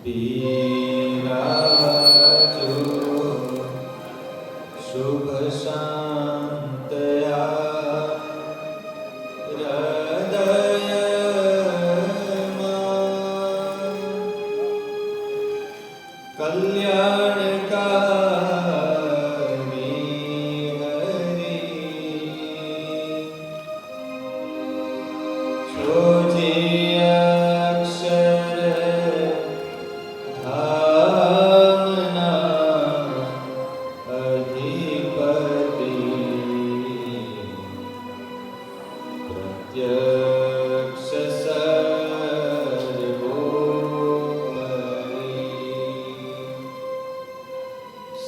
બિરાજો શુભ શાંતયા હૃદયમાં કલ્યાણકારી હરિ છોજી અક્ષર ધામના અધિપતિ પ્રત્યક્ષ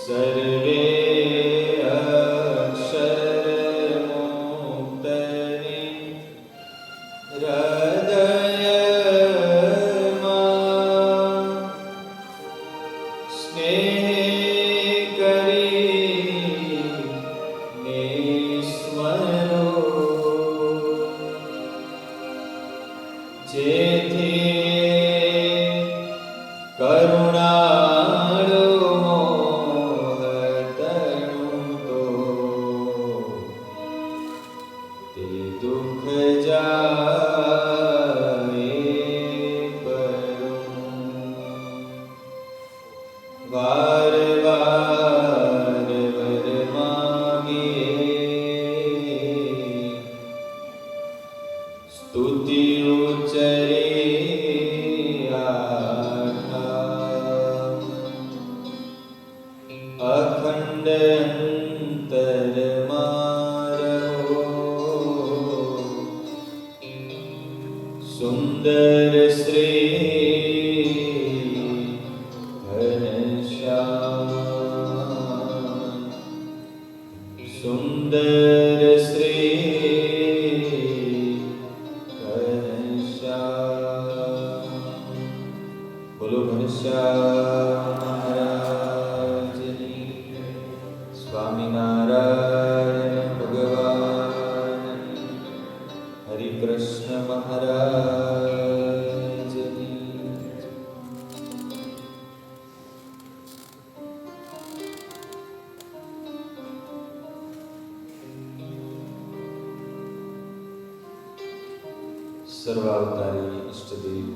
સર્વે અક્ષર મુક્તની હૃદયમાં સ્નેહ કરી નિસ્મરો જેથી કરુણાળુ મોહતણું તો તે દુઃખ જાય પરું વાર વાર વર માગીએ સ્તુતિ ઉચ્ચરી અખંડ અંતરમાં રહો સુંદર શ્રી ઘનશ્યામ સુંદર શ્રી ઘનશ્યામ બોલો ઘનશ્યામ મહારાજની સ્વામિનારાયણ ભગવાન હરિકૃષ્ણ મહારાજની સર્વાવતારી ઇષ્ટદેવ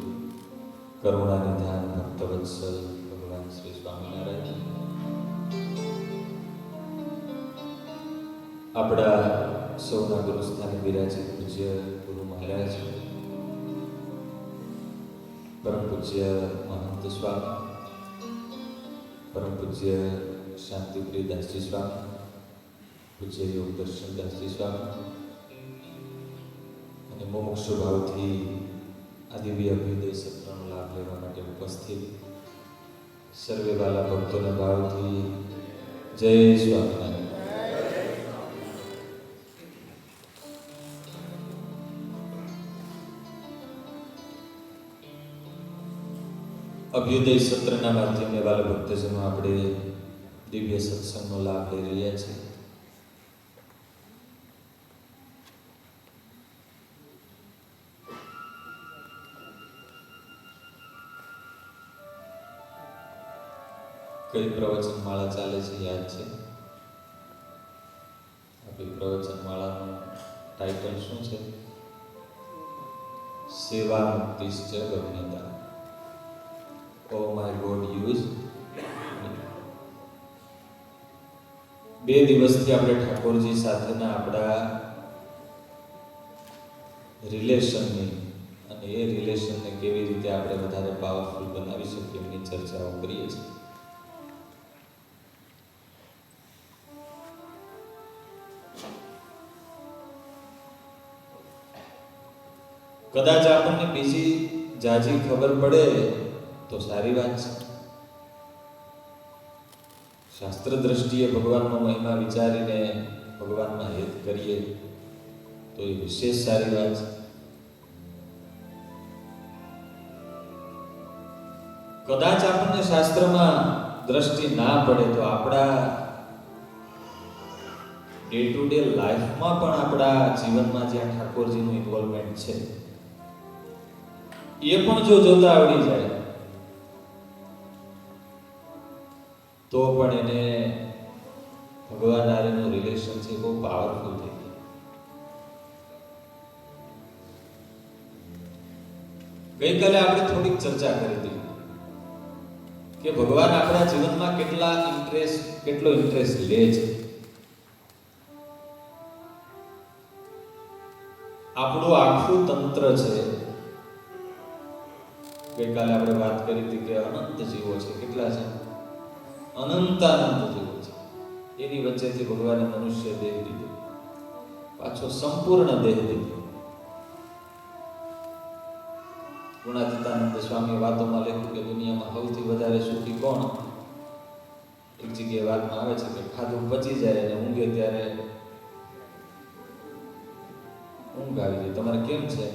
કરુણાનિધાન ભક્તવત્સલ ભગવાન શ્રી સ્વામિનારાયણ આપણા સૌના ગુરુસ્થાને બિરાજિત પૂજ્ય ગુરુ મહારાજ પરમ પૂજ્ય મહંત સ્વામી પરમ પૂજ્ય શાંતિપ્રિય દાસજી સ્વામી પૂજ્ય યોગ દર્શન દાસજી સ્વામી અને મુમુક્ષુ ભાવથી આ દિવ્ય અભ્યુદય સત્રનો લાભ લેવા માટે ઉપસ્થિત સર્વે વાલા ભક્તોના ભાવથી જય સ્વામિનારાયણ. અભ્યુદય સત્રના માધ્યમે વાલા ભક્તજનો આપણે દિવ્ય સત્સંગનો લાભ લઈ રહ્યા છીએ. કઈ પ્રવચન માળા ચાલે છે યાદ છે? આપણી પ્રવચન માળાનું ટાઇટલ શું છે? સેવા મુક્તિશ્ચ ગમ્યતા. ઓ માય ગોડ યુઝ. 2 દિવસથી આપણે ઠાકોરજી સાથેના આપણા રિલેશનની અને એ રિલેશનને કેવી રીતે આપણે વધારે પાવરફુલ બનાવી શકીએ એની ચર્ચાઓ કરીએ છીએ. કદાચ આપણને બીજી જાજી ખબર પડે તો સારી વાત છે. શાસ્ત્ર દ્રષ્ટિએ ભગવાનનો મહિમા વિચારીને ભગવાનમાં હેત કરીએ તો એ વિશેષ સારી વાત છે. કદાચ આપણને શાસ્ત્રમાં દ્રષ્ટિ ના પડે તો આપણા ડે ટુ ડે લાઈફમાં પણ આપણા જીવનમાં જ્યાં ઠાકોરજીનું ઇન્વોલ્વમેન્ટ છે એ પણ જો જોતા આવડી જાય તો પણ એને ભગવાન હારેનું રિલેશન છે બહુ પાવરફુલ થઈ ગયું. ગઈકાલે આપણે થોડીક ચર્ચા કરી હતી કે ભગવાન આપણા જીવનમાં કેટલો ઇન્ટરેસ્ટ લે છે. આપણું આખું તંત્ર છે. ગઈકાલે આપણે વાત કરી હતી કે અનંત જીવો છે. કેટલા છે? અનંત જીવો છે. એની વચ્ચેથી ભગવાને મનુષ્ય દેહ દીધો, પાછો સંપૂર્ણ દેહ દીધો. ગુણાતીતાનંદ સ્વામી વાતોમાં લખ્યું કે દુનિયામાં સૌથી વધારે સુખી કોણ? એક જગ્યાએ વાતમાં આવે છે કે ખાધું પચી જાય અને ઊંઘે ત્યારે ઊંઘ આવી જાય. તમારે કેમ છે?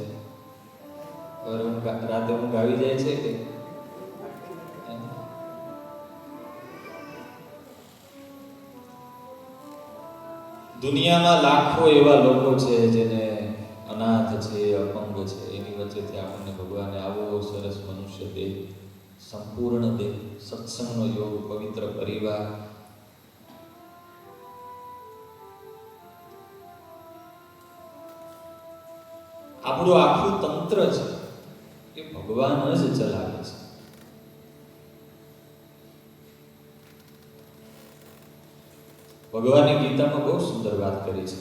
રાતે ઊંઘ આવી જાય છે કે? દુનિયામાં લાખો એવા લોકો છે જેને અનાથ છે, અપંગ છે. એની વચ્ચેથી આપણને ભગવાને આવો સરસ મનુષ્ય દેહ, સંપૂર્ણ દેહ, સત્સંગનો યોગ, પવિત્ર પરિવાર, આપણું આખું તંત્ર છે એ ભગવાન જ ચલાવે છે. ભગવાને ગીતામાં બહુ સુંદર વાત કરી છે.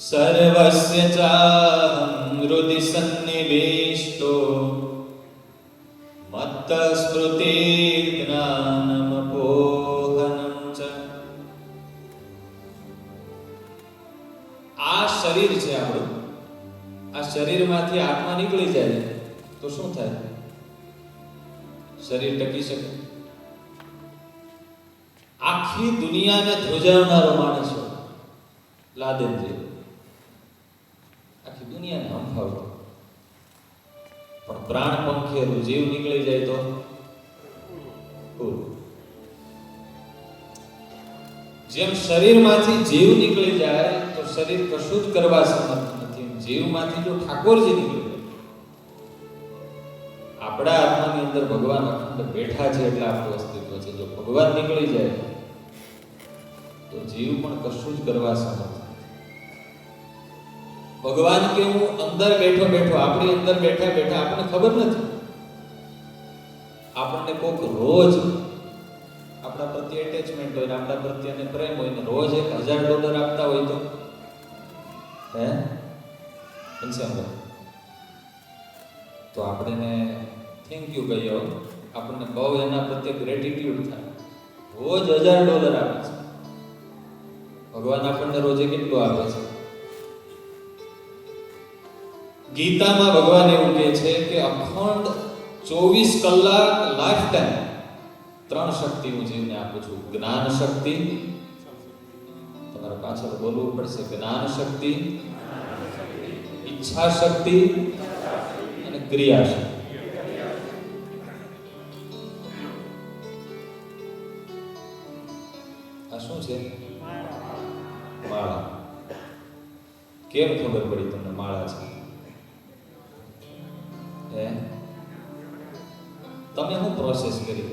સર્વસ્ય ચાહં હૃદિ સન્નિવેષ્ટો મત્ત સ્મૃતિ જ્ઞાનમ પોહનમ ચ. આ શરીર છે આપણું. આ શરીરમાંથી આત્મા નીકળી જાય તો શું થાય? શરીર ટકી શકે? આખી દુનિયાને ધ્રુજાવનારો માણસ હોય, લાદેનજી, આખી દુનિયાને હંફાવતો, પણ પ્રાણ પંખેરું જીવ નીકળી જાય તો જેમ શરીરમાંથી જીવ નીકળી જાય તો શરીર કશું જ કરવા સમર્થ નથી. જીવમાંથી જો ઠાકોરજી નીકળી જાય, આપણા આત્માની અંદર ભગવાન અખંડ બેઠા છે એટલે આપણું અસ્તિત્વ છે. જો ભગવાન નીકળી જાય તો જીવ પણ કશું જ કરવા સમર્થ નથી. ભગવાન કે હું અંદર બેઠો આપણી અંદર બેઠા આપણને ખબર નથી. આપણને કોઈક રોજ આપણા પ્રત્યે એટેચમેન્ટ હોય, આપણા પ્રત્યે પ્રેમ હોય ને રોજ $1000 આપતા હોય તો તો આપણે થેન્ક યુ કહીએ, આપણને બહુ એના પ્રત્યે ગ્રેટિટ્યુડ થાય. રોજ $1000 આપે છે. ભગવાન આપણને રોજે કેટલું આપે છે? ગીતામાં ભગવાન એવું કહે છે કે અખંડ 24 કલાક લાઈફ ટાઈમ 3 શક્તિ હું જીવને આપું છું. જ્ઞાન શક્તિ, તમારે પાછળ બોલવું પડશે, જ્ઞાન શક્તિ, ઈચ્છા શક્તિ અને ક્રિયા શક્તિ. આ શું છે? માળા. કેમ ખબર પડી તમને માળા છે? તમે શું પ્રોસેસ કરી?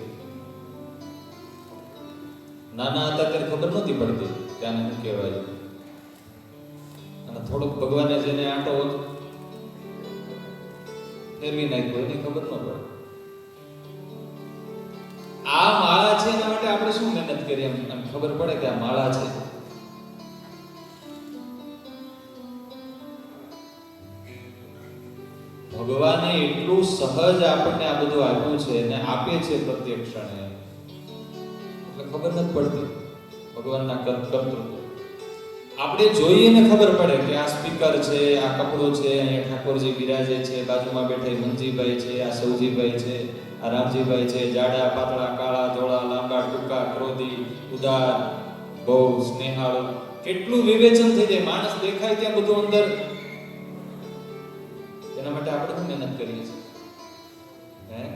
નાના હતા ત્યારે ખબર નહોતી પડતી કે આને શું કહેવાય. અને થોડુંક ભગવાને જેને આટો ફેરવી નાખ્યો એની ખબર ન પડે. આ માળા છે એના માટે આપણે શું મહેનત કરી એમ ખબર પડે કે આ માળા છે. ભગવાને એટલું સહજ આપણને આ બધું આપ્યું છે અને આપે છે પ્રત્યેક ક્ષણે, એટલે ખબર નથી પડતી ભગવાનના કર્તૃત્વ. આપણે જોઈએ ને ખબર પડે કે આ સ્પીકર છે, આ કપડો છે, અહીંયા ઠાકોરજી બિરાજે છે, બાજુમાં બેઠા મંજીભાઈ છે, આ સૌજીભાઈ છે, આ રામજીભાઈ છે, જાડા પાતળા, કાળા ધોળા, લાંબા ટૂંકા, ક્રોધી, ઉદાર, બહુ સ્નેહાળુ. કેટલું વિવેચન થઈ જાય. માણસ દેખાય ત્યાં બધું અંદર. એના માટે આપણે શું મહેનત કરીએ છીએ?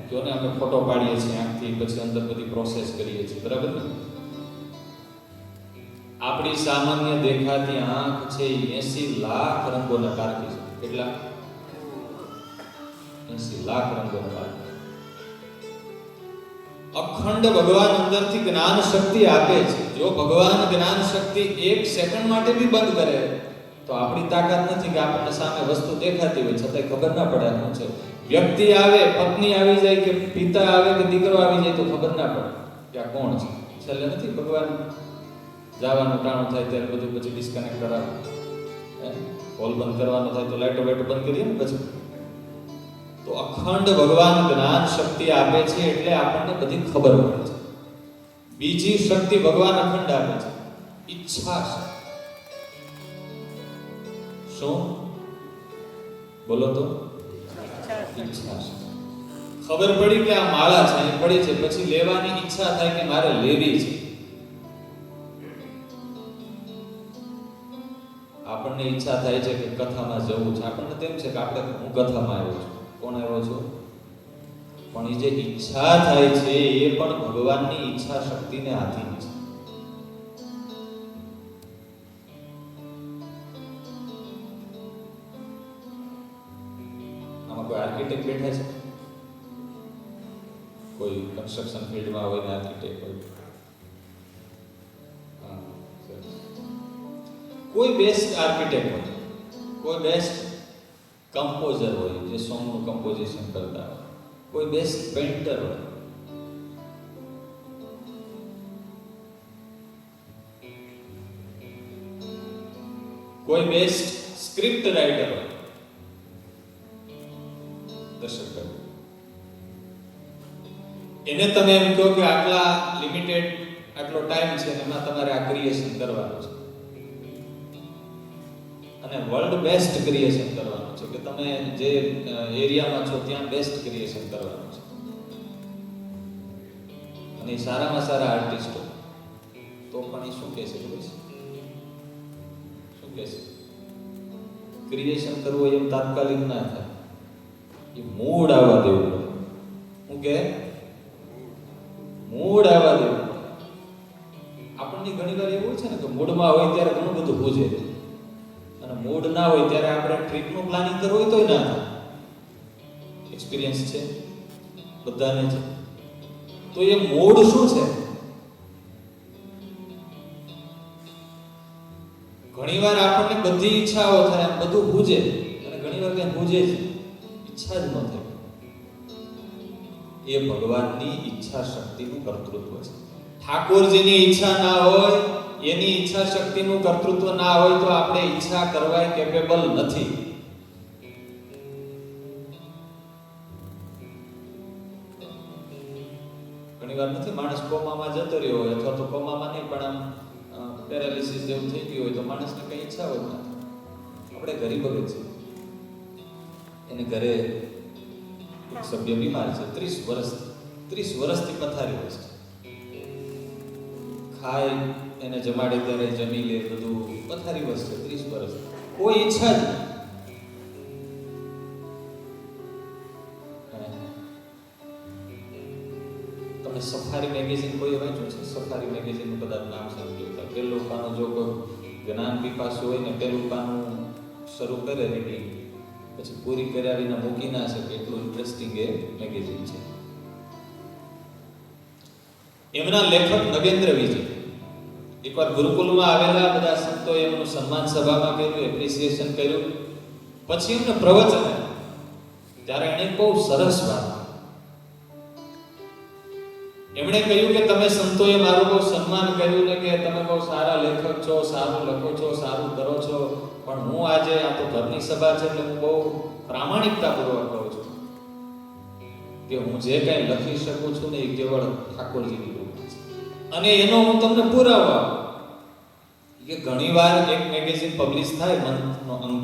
જો ને અમે ફોટો પાડીએ છીએ આંખથી, પછી અંદર બધી પ્રોસેસ કરીએ છીએ, બરાબર ને? આપણી સામાન્ય દેખાતી આંખ છે 80 લાખ રંગોના કારકી છે. કેટલા? 80 લાખ રંગોના કારકી. અખંડ ભગવાન અંદરથી જ્ઞાન શક્તિ આપે છે. જો ભગવાન જ્ઞાન શક્તિ 1 સેકન્ડ માટે બી બંધ કરે તો આપણી તાકાત નથી કે આપણને સામે વસ્તુ દેખાતી હોય છતાંય ખબર ના પડે શું છે. વ્યક્તિ આવે, પત્ની આવી જાય કે પિતા આવે કે દીકરો આવી જાય તો ખબર ના પડે કે આ કોણ છે. છેલ્લે નથી ભગવાન જવાનું ટાણું થાય ત્યારે બધું પછી ડિસ્કનેક્ટ કરાવે, કોલ બંધ કરવાનો થાય તો લાઈટો બંધ કરીએ ને પછી. તો અખંડ ભગવાન જ્ઞાન શક્તિ આપે છે એટલે આપણને બધી ખબર પડે છે. બીજી શક્તિ ભગવાન અખંડ આપે છે, ઈચ્છા છે. શું બોલો તો? ઈચ્છા છે. ખબર પડી કે આ માળા છે અહીં પડી છે, પછી લેવાની ઈચ્છા થાય કે મારે લેવી છે. આપણને ઈચ્છા થાય છે કે કથામાં જવું છે, આપણને તેમ છે કે આપણે હું કથામાં આવ્યો છું. કોણ આવ્યો છું? પણ એ જે ઈચ્છા થાય છે એ પણ ભગવાનની ઈચ્છા શક્તિને આધીન છે. આમાં કોઈ આર્કિટેક્ટ બેઠા છે? કોઈ કન્સ્ટ્રક્શન ફિલ્ડમાં હોય ને આર્કિટેક્ટ હોય? કોઈ બેસ્ટ આર્કિટેક્ટ હોય, કોઈ બેસ્ટ કમ્પોઝર હોય જે સોંગનું કમ્પોઝિશન કરતા હોય, કોઈ બેસ્ટ પેઇન્ટર હોય, કોઈ બેસ્ટ સ્ક્રિપ્ટ રાઇટર હોય. દર્શક એને તમે એમ કહો કે આટલા લિમિટેડ આટલો ટાઈમ છે એમાં તમારે આ ક્રિએશન કરવાનું છે અને વર્લ્ડ બેસ્ટ ક્રિએશન કરવાનું છે કે તમે જે એરિયામાં છો ત્યાં બેસ્ટ ક્રિએશન કરવાનું છે અને સારામાં સારા આર્ટિસ્ટો, તો પણ એ શું કહેશે ખબર છે? શું કહેશે? ક્રિએશન કરવું એમ તાત્કાલિક ના થાય, એ મૂડ આવવા દેવું પડે. હું કે મૂડ આવવા દેવું. આપણને ઘણી વાર એવું છે ને કે મૂડમાં હોય ત્યારે ઘણું બધું પૂછે અને મૂડ ના હોય ત્યારે આપણે ટ્રીપનું પ્લાનિંગ કરવું હોય તોય ના થાય. એક્સપિરિયન્સ છે બધાને છે. તો એ મૂડ શું છે? ઘણીવાર આપણને બધી ઈચ્છાઓ થાય, બધું પૂજે અને ઘણીવાર કઈ પૂજે છે ઈચ્છા જ ન થાય. એ ભગવાનની ઈચ્છા શક્તિનું કર્તૃત્વ છે. ઠાકોરજીની ઈચ્છા ના હોય, એની ઈચ્છા શક્તિનું કર્તૃત્વ ના હોય તો આપણે ઈચ્છા કરવા કેપેબલ નથી. ઘણીવાર નથી માણસ કોમામાં જતો રહ્યો હોય અથવા તો કોમામાં નહીં પણ આમ પેરાલિસિસ જેવું થઈ ગયું હોય તો માણસને કઈ ઈચ્છા હોય ના. આપણે ગરીબ જ છે. એને ઘરે સભ્ય બીમાર છે, 30 વર્ષથી પથારી હોય છે. ખાય એને જમાડે ત્યારે જમી લે, બધું પથારી વસ છે 30 વર્ષ, કોઈ ઈચ્છા જ નહીં. તમે સફારી મેગેઝિન કોઈ વાંચ્યું છે? સફારી મેગેઝિનનું કદાચ નામ સાંભળ્યું હતા. પેલું પાનું જો કોઈ જ્ઞાન પીપાસુ હોય ને પેલું પાનું શરૂ કરે રીડિંગ, પછી પૂરી કર્યા વિના મૂકી ના શકે એટલું ઇન્ટરેસ્ટિંગ એ મેગેઝિન છે. એમના લેખક નગેન્દ્ર વિજય એકવાર ગુરુકુલમાં આવેલા બધા સંતોએ એમનું સન્માન સભામાં કર્યું, એપ્રિસિએશન કર્યું. પછી એમને પ્રવચન ત્યારે એણે બહુ સરસ વાત એમણે કહ્યું કે તમે સંતોએ મારું બહુ સન્માન કર્યું ને કે તમે બહુ સારા લેખક છો, સારું લખો છો, સારું કરો છો, પણ હું આજે આ તો ઘરની સભા છે એટલે હું બહુ પ્રામાણિકતાપૂર્વક કહું છું કે હું જે કંઈ લખી શકું છું ને એ કેવળ ઠાકોરજીની કૃપા છે. અને એનો હું તમને પુરાવો આપું કે ઘણીવાર એક મેગેઝિન પબ્લિશ થાય મંથનો અંક,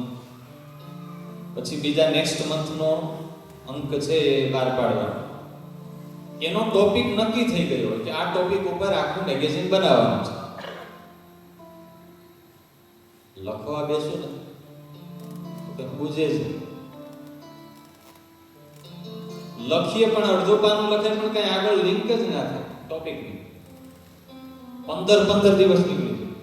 પછી બીજા નેક્સ્ટ મંથનો અંક છે એ બહાર પાડવાનો, એનો ટોપિક નક્કી થઈ ગયો હોય કે આ ટોપિક ઉપર આખું મેગેઝિન બનાવવાનું છે. લખવા બેસું ને તો પૂછે છે, લખીએ પણ અડધો પાનું લખે પણ કઈ આગળ લિંક જ ના થાય ટોપિકની. 15 દિવસ નીકળી જાય.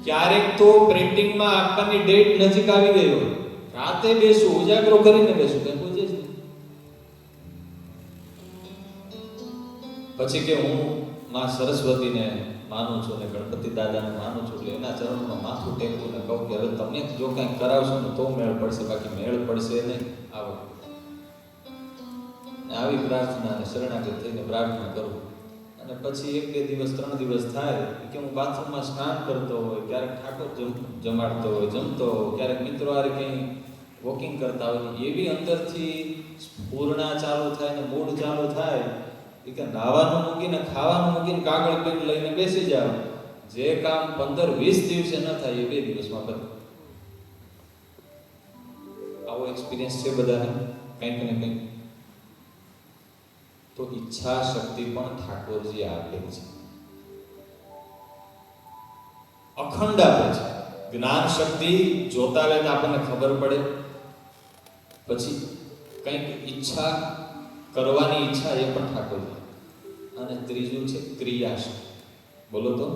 ક્યારેક તો પ્રિન્ટિંગમાં આપવાની ડેટ નજીક આવી ગઈ હોય, રાતે બેસું, ઉજાગરો કરીને બેસું, કઈ પૂછે છે પછી કે હું માં સરસ્વતીને માનું છું ને ગણપતિ દાદાને માનું છું, એટલે એના ચરણમાં માથું ટેકવું ને કહું કે હવે તમે જો કંઈક કરાવશો ને તો મેળ પડશે, બાકી મેળ પડશે નહીં. આવો આવી પ્રાર્થના અને શરણાગત થઈને પ્રાર્થના કરું. અને પછી 1-2 દિવસ 3 દિવસ થાય કે હું બાથરૂમમાં સ્નાન કરતો હોય, ક્યારેક ઠાકોર જમાડતો હોય, જમતો હોય, ક્યારેક મિત્રો હારે કંઈ વોકિંગ કરતા હોય, એવી અંદરથી સ્ફૂર્ણા ચાલુ થાય ને મૂડ ચાલુ થાય કે નાવાનું મૂકીને ખાવાનું મૂકીને કાગળ પેન લઈને બેસી જાવ, જે કામ 15-20 દિવસે ન થાય એ 2 દિવસમાં બને. આવો એક્સપિરિયન્સ છે બધાને કંઈક ને કંઈક. તો ઈચ્છા શક્તિ પણ ઠાકોરજી આપે છે, અખંડ આપે છે. જ્ઞાન શક્તિ જોતા વેત આપણને ખબર પડે, પછી કંઈક ઈચ્છા કરવાની ઈચ્છા એ પણ ઠાકોરજી. અને ત્રીજું છે ક્રિયા શક્તિ. બોલો તો,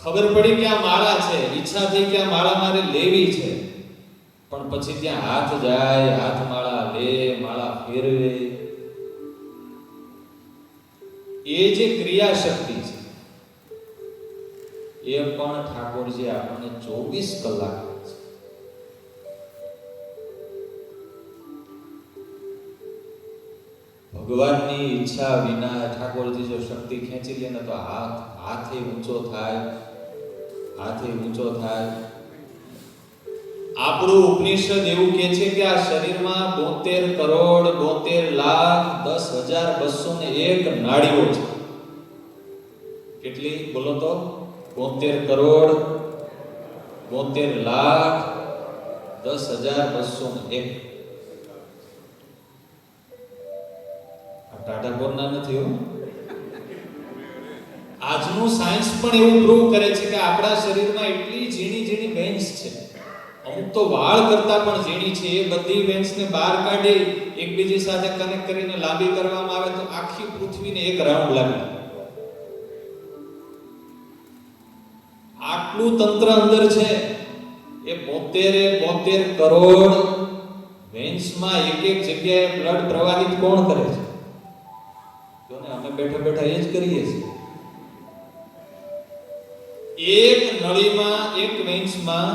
ખબર પડી કે આ માળા છે, ઈચ્છા થઈ કે આ માળા મારે લેવી છે, પણ પછી ત્યાં હાથ જાય, હાથ માળા લે, માળા ફેરવે. એ જે ક્રિયા શક્તિ છે એ પણ ઠાકોરજી આપણને 24 કલાક આપે છે. ભગવાનની ઈચ્છા વિના ઠાકોરજી જો શક્તિ ખેંચી લે ને તો હાથે ઊંચો થાય, હાથે ઊંચો થાય. આપણું ઉપનિષદ એવું કહે છે કે આ શરીરમાં 72 કરોડ 72 લાખ 10,201 નાડીઓ છે. કેટલી બોલો તો? 72 કરોડ 72 લાખ 10,201. આ ટાટા કોરના નથી હો. આજનું સાયન્સ પણ એવું પ્રૂવ કરે છે કે આપણા શરીરમાં એટલી ઝીણી ઝીણી વેન્સ છે, અમુક તો વાળ કરતા પણ ઝીણી છે. એ બધી વેન્સને બહાર કાઢી એકબીજી સાથે કનેક્ટ કરીને લાંબી કરવામાં આવે તો આખી પૃથ્વીને એક રાઉન્ડ લાગે. આટલું તંત્ર અંદર છે. એ 72 કરોડ વેન્સમાં એક જગ્યાએ બ્લડ પ્રવાહિત કોણ કરે છે? જો ને અમે બેઠા બેઠા એ જ કરીએ છીએ. એક નળીમાં એક વેન્સમાં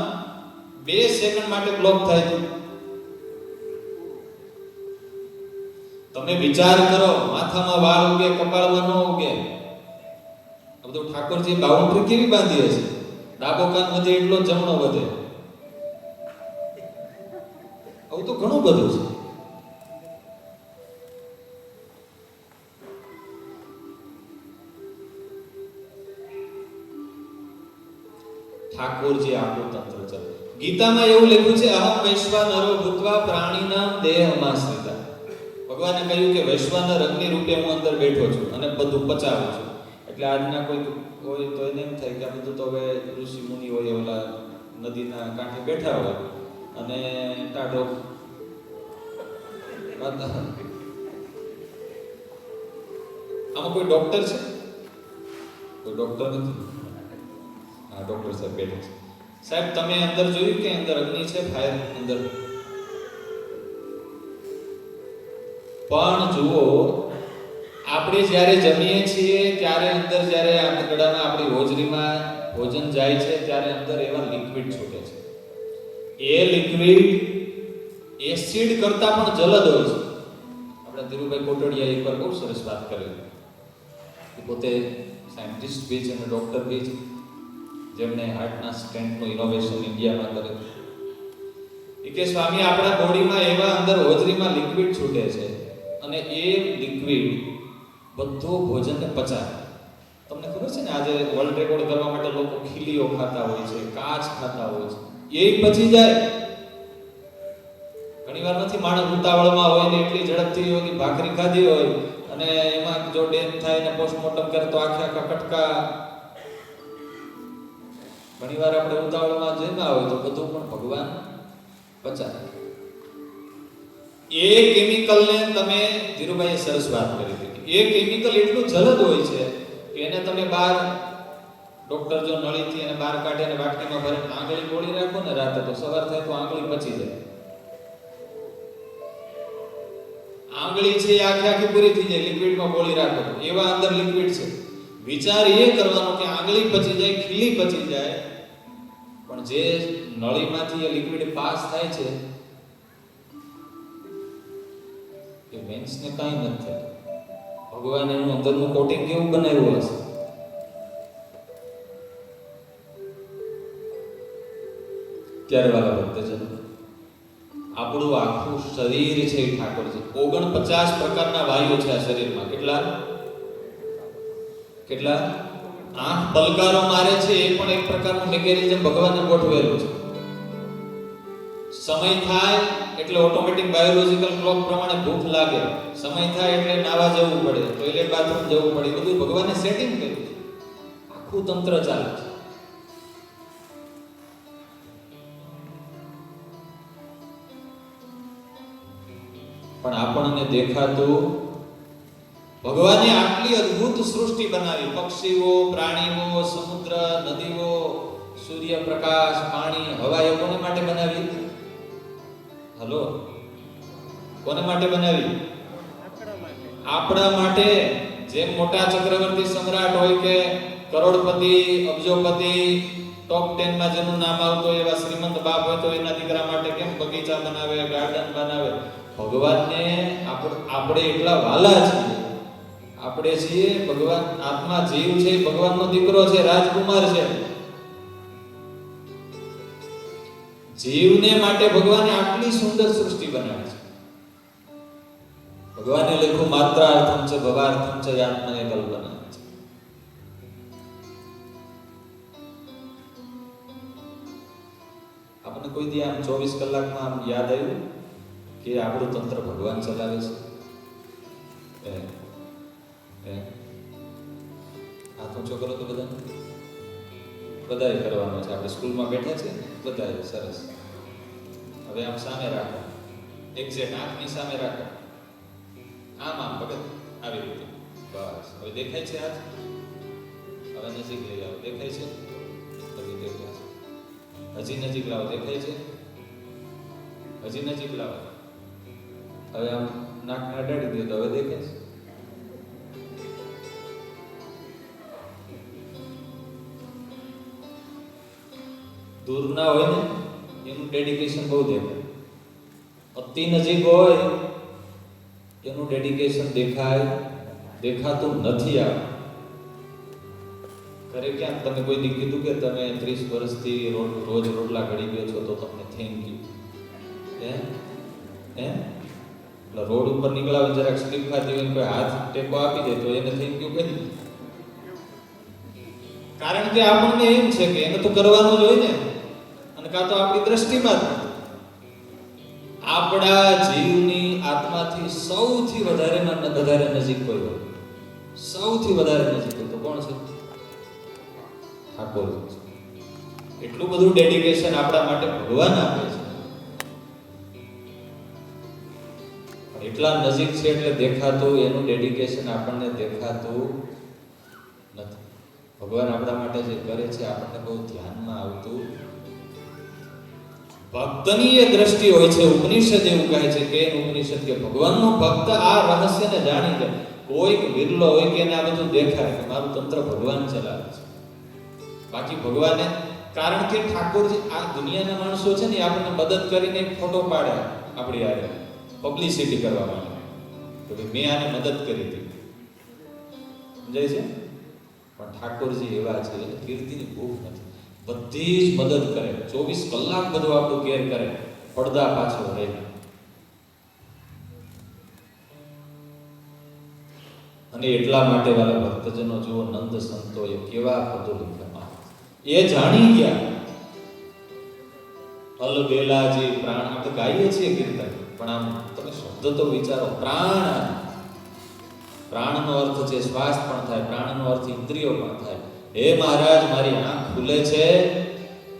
2 સેકન્ડ માટે બ્લોક થાય છે. તમે વિચાર કરો, માથામાં વાળ ઉગે, કપાળમાં ન ઉગે. આ બધું ઠાકોરજી બાઉન્ડ્રી કેવી બાંધી હશે? ડાબો કાન વધે એટલો જમણો વધે. આવું તો ઘણું બધું છે. ઠાકોરજી આપણું તંત્ર ચલાવે. ગીતામાં એવું લખ્યું છે, અહમ વૈશ્વાનરો ભૂત્વા પ્રાણીના દેહમાશ્રિતા. ભગવાને કહ્યું કે વૈશ્વાનર અગ્નિ રૂપે હું અંદર બેઠો છું અને બધું પચાવું છું. એટલે આજના કોઈ હોય તો એને એમ થાય કે આ બધું તો હવે ઋષિ મુનિ હોય, ઓલા નદીના કાંઠે બેઠા હોય અને ટાઢો આમાં કોઈ ડોક્ટર છે? કોઈ ડોક્ટર નથી. હા, ડોક્ટર સાહેબ બેઠા છે. સાહેબ તમે અંદર જોયું કે અંદર અગ્નિ છે, ફાયર અંદર? પણ જુઓ, આપણે જ્યારે જમીએ છીએ ત્યારે અંદર જ્યારે આંતરડામાં આપણી હોજરીમાં ભોજન જાય છે ત્યારે અંદર એવા લિક્વિડ છૂટે છે. એ લિક્વિડ એસિડ કરતા પણ જલદ હોય છે. આપણા ધીરુભાઈ કોટડિયા એકવાર બહુ સરસ વાત કરેલી. એ પોતે સાયન્ટિસ્ટ બી છે અને ડોક્ટર બી છે, જેમણે હાર્ટના સ્ટેન્ટનું ઇનોવેશન ઇન્ડિયામાં કરેલું. એ કે સ્વામી, આપણા બોડીમાં એવા અંદર હોજરીમાં લિક્વિડ છૂટે છે અને એ લિક્વિડ બધું ભોજનને પચાવે. તમને ખબર છે ને, આજે વર્લ્ડ રેકોર્ડ કરવા માટે લોકો ખીલીઓ ખાતા હોય છે, કાચ ખાતા હોય છે, એ પચી જાય. ઘણીવાર નથી માણસ ઉતાવળમાં હોય ને એટલી ઝડપથી ઓલી ભાખરી ખાધી હોય અને એમાં જો ડેથ થાય ને પોસ્ટમોર્ટમ કરે તો આખા કટકા. ઘણીવાર આપણે ઉતાવળમાં જમ્યા હોય તો બધું પણ ભગવાન પચાવે. એ કેમિકલને તમે, ધીરુભાઈએ સરસ વાત કરી હતી, એ કેમિકલ એટલું જલદ હોય છે કે એને તમે બહાર, ડોક્ટર જો નળીથી એને બહાર કાઢે અને વાટકીમાં ભરે આંગળી ગોળી રાખો ને રાતે, તો સવાર થાય તો આંગળી પચી જાય. આંગળી છે આખી આખી પૂરી થઈ જાય લિક્વિડમાં બોળી રાખો તો એવા અંદર લિક્વિડ છે. વિચાર એ કરવાનો કે આંગળી પચી જાય, ખીલી પચી જાય, પણ જે નળીમાંથી એ લિક્વિડ પાસ થાય છે એ વેન્સને કાંઈ નથી થતું. ભગવાન એનું અંદરનું કોટિંગ કેવું બનાવ્યું હશે. ત્યારે વાલા ભક્તજનો, આપણું આખું શરીર છે એ ઠાકોર છે. 49 પ્રકારના વાયુ છે આ શરીરમાં. કેટલા આંખ પલકારો મારે છે એ પણ એક પ્રકારનું મિકેનિઝમ ભગવાને ગોઠવેલું છે. સમય થાય એટલે ઓટોમેટિક બાયોલોજિકલ ક્લોક પ્રમાણે ભૂખ લાગે, સમય થાય એટલે નાવા જવું પડે, ટોયલેટ બાથરૂમ જવું પડે, બધું ભગવાને સેટિંગ કર્યું છે. આખું તંત્ર ચાલે છે. પણ આપણને દેખાતું, ભગવાને આટલી અદ્ભુત સૃષ્ટિ બનાવી, પક્ષીઓ, પ્રાણીઓ, સમુદ્ર, નદીઓ, સૂર્યપ્રકાશ, પાણી, હવા, એ કોને માટે બનાવી? હલો, કોને માટે બનાવી? આપણા માટે. જેમ મોટા ચક્રવર્તી સમ્રાટ હોય કે કરોડપતિ, અબજોપતિ, ટોપ 10 માં જેનું નામ આવતું એવા શ્રીમંત બાપ હોય તો એના દીકરા માટે કેમ બગીચા બનાવે, ગાર્ડન બનાવે. ભગવાનને આપણે એટલા વાલા છીએ. આપણે છીએ ભગવાન, આત્મા જીવ છે, ભગવાનનો દીકરો છે, રાજકુમાર છે. જીવને માટે ભગવાને આટલી સુંદર સૃષ્ટિ બનાવી છે. ભગવાને લખ્યું માત્રાર્થમ છે ભવાર્થમ છે આત્માને કલ્પના છે. આપણે કોઈ દી આમ 24 કલાકમાં આમ યાદ આવ્યું કે આપણું તંત્ર ભગવાન ચલાવે છે? હાથ ઊંચો કરો તો બધાએ કરવાનો છે. આપણે સ્કૂલમાં બેઠા છે બધાએ, સરસ. હવે આમ સામે રાખો, એક્ઝેક્ટ આંખની સામે રાખો, આમ ભગત આવી રીતે, બસ. હવે દેખાય છે હાથ? હવે નજીક લઈ આવો, દેખાય છે? હજી દેખાય છે? હજી નજીક લાવો, દેખાય છે? હજી નજીક લાવો. હવે આમ નાકને અડાડી દો તો હવે દેખાય છે? દૂર ના હોય ને એનું ડેડિકેશન બહુ દેખાય, અતિ નજીક હોય એનું ડેડિકેશન દેખાતું નથી. આ ઘરે ક્યાંક તમે કોઈ દી કીધું કે તમે 30 વર્ષથી રોજ રોટલા ઘડી ગયો છો તો તમને થેન્ક યુ? રોડ ઉપર નીકળાવે જરાક સ્લીપ ખાતી હોય કોઈ હાથ ટેકો આપી દે તો એને થેન્ક યુ કહી. કારણ કે આપણને એમ છે કે એને તો કરવાનું જ હોય ને, અને કાં તો આપણી દ્રષ્ટિમાં જ. આપણા જીવની આત્માથી સૌથી વધારે નજીક કોઈ હોય, સૌથી વધારે નજીક હોય તો કોણ છે? ઠાકોર. એટલું બધું ડેડિકેશન આપણા માટે ભગવાન આપે છે. એટલા નજીક છે એટલે દેખાતું, એનું ડેડિકેશન આપણને દેખાતું નથી. ભગવાન આપણા માટે જે કરે છે આપણને બહુ ધ્યાનમાં આવતું. ભક્તની એ દ્રષ્ટિ હોય છે. ઉપનિષદ એવું કહે છે કે ઉપનિષદ કે ભગવાનનો ભક્ત આ રહસ્યને જાણી જાય. કોઈક વિરલો હોય કે એને આ બધું દેખાય કે મારું તંત્ર ભગવાન ચલાવે છે. બાકી ભગવાને, કારણ કે ઠાકોરજી આ દુનિયાના માણસો છે ને આપણને મદદ કરીને ફોટો પાડે આપણી આરે, પબ્લિસિટી કરવા માટે કે ભાઈ મેં આને મદદ કરી હતી, સમજાય છે? પણ ઠાકોરજી એવા છે એટલે કીર્તિની ભૂખ નથી. બધી જ મદદ કરે, 24 કલાક બધું આપણું કેર કરે, પડદા પાછળ રહે. અને એટલા માટે વાલા ભક્તજનો જુઓ, નંદ સંતોએ કેવા પદો લખ્યા. એ જાણી ગયા. અલબેલાજી પ્રાણ, આપણે ગાઈએ છીએ કીર્તન, પણ આમ તમે શબ્દ તો વિચારો. પ્રાણનો અર્થ છે શ્વાસ પણ થાય, પ્રાણનો અર્થ ઇન્દ્રિયો પણ થાય. હે મહારાજ, મારી આંખ ખુલે છે